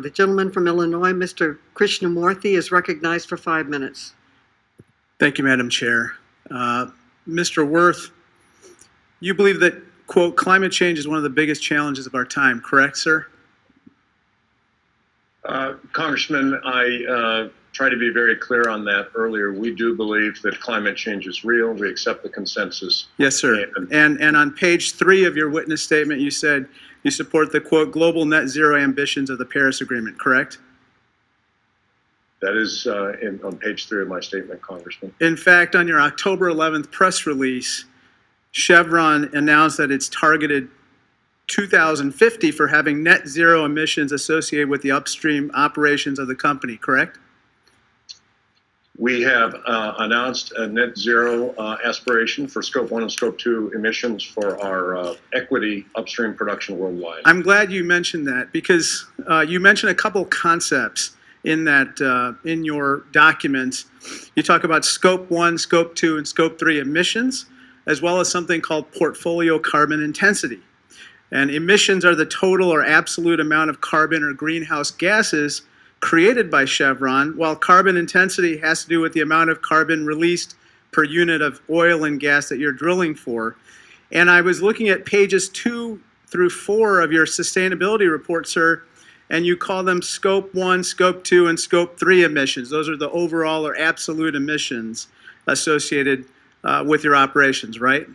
The gentleman from Illinois, Mr. Krishnamoorthi, is recognized for 5 minutes. Thank you, Madam Chair. Mr. Worth, you believe that, quote, climate change is one of the biggest challenges of our time, correct, sir? Congressman, I tried to be very clear on that earlier. We do believe that climate change is real. We accept the consensus. Yes, sir. And on page 3 of your witness statement, you said you support the, quote, global net zero ambitions of the Paris Agreement, correct? That is on page 3 of my statement, Congressman. In fact, on your October 11th press release, Chevron announced that it's targeted 2050 for having net zero emissions associated with the upstream operations of the company, correct? We have announced a net zero aspiration for Scope 1 and Scope 2 emissions for our equity upstream production worldwide. I'm glad you mentioned that because you mentioned a couple concepts in that in your documents. You talk about Scope 1, Scope 2, and Scope 3 emissions, as well as something called portfolio carbon intensity. And emissions are the total or absolute amount of carbon or greenhouse gases created by Chevron, while carbon intensity has to do with the amount of carbon released per unit of oil and gas that you're drilling for. And I was looking at pages 2 through 4 of your sustainability report, sir, and you call them Scope 1, Scope 2, and Scope 3 emissions. Those are the overall or absolute emissions associated with your operations, right?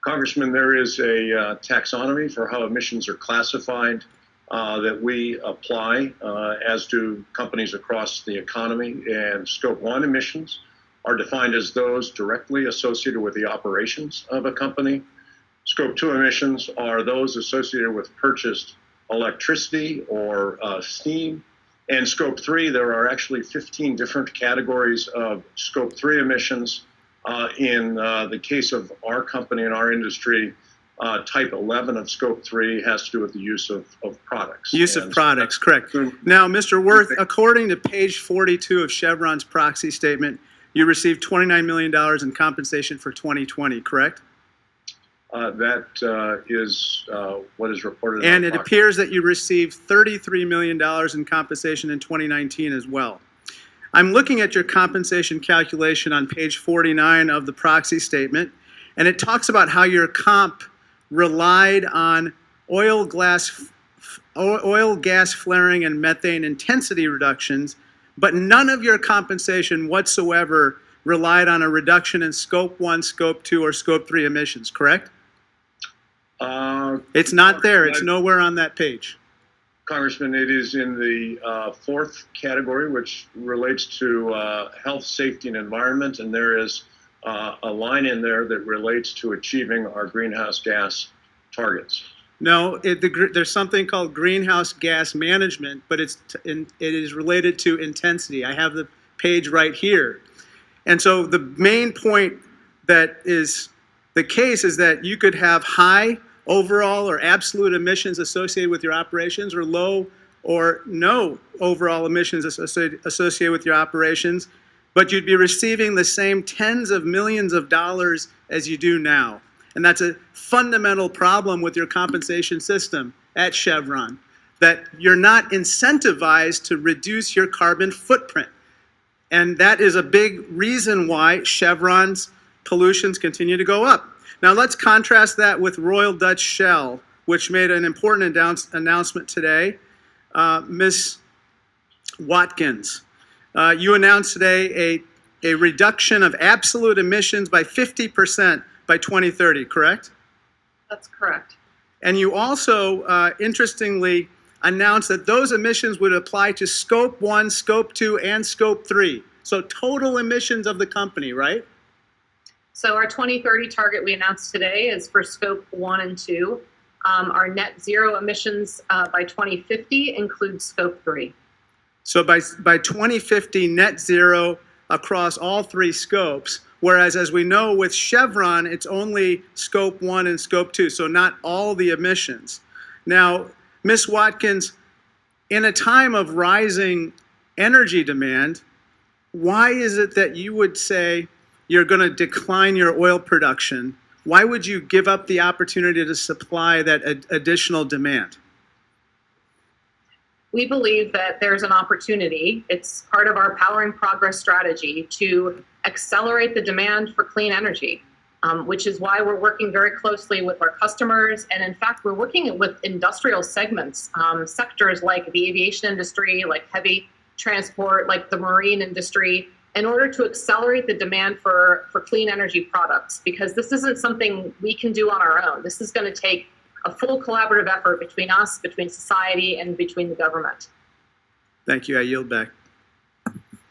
Congressman, there is a taxonomy for how emissions are classified that we apply, as do companies across the economy. And Scope 1 emissions are defined as those directly associated with the operations of a company. Scope 2 emissions are those associated with purchased electricity or steam. And Scope 3, there are actually 15 different categories of Scope 3 emissions. In the case of our company and our industry, type 11 of Scope 3 has to do with the use of products. Use of products, correct. Now, Mr. Worth, according to page 42 of Chevron's proxy statement, you received $29 million in compensation for 2020, correct? That is what is reported. And it appears that you received $33 million in compensation in 2019 as well. I'm looking at your compensation calculation on page 49 of the proxy statement, and it talks about how your comp relied on oil, gas flaring, and methane intensity reductions, but none of your compensation whatsoever relied on a reduction in Scope 1, Scope 2, or Scope 3 emissions, correct? It's not there. It's nowhere on that page. Congressman, it is in the 4th category, which relates to health, safety, and environment, and there is a line in there that relates to achieving our greenhouse gas targets. No, there's something called greenhouse gas management, but it is related to intensity. I have the page right here. And so the main point that is the case is that you could have high overall or absolute emissions associated with your operations, or low or no overall emissions associated with your operations, but you'd be receiving the same tens of millions of dollars as you do now. And that's a fundamental problem with your compensation system at Chevron, that you're not incentivized to reduce your carbon footprint. And that is a big reason why Chevron's pollutions continue to go up. Now let's contrast that with Royal Dutch Shell, which made an important announcement today. Ms. Watkins, you announced today a reduction of absolute emissions by 50% by 2030, correct? That's correct. And you also, interestingly, announced that those emissions would apply to Scope 1, Scope 2, and Scope 3. So total emissions of the company, right? So our 2030 target we announced today is for Scope 1 and 2. Our net zero emissions by 2050 includes Scope 3. So by 2050, net zero across all 3 scopes, whereas as we know with Chevron, it's only Scope 1 and Scope 2, so not all the emissions. Now, Ms. Watkins, in a time of rising energy demand, why is it that you would say you're going to decline your oil production? Why would you give up the opportunity to supply that additional demand? we believe that there's an opportunity. It's part of our Powering Progress strategy to accelerate the demand for clean energy, which is why we're working very closely with our customers. And in fact, we're working with industrial segments, sectors like the aviation industry, like heavy transport, like the marine industry, in order to accelerate the demand for clean energy products, because this isn't something we can do on our own. This is going to take a full collaborative effort between us, between society, and between the government. Thank you. I yield back.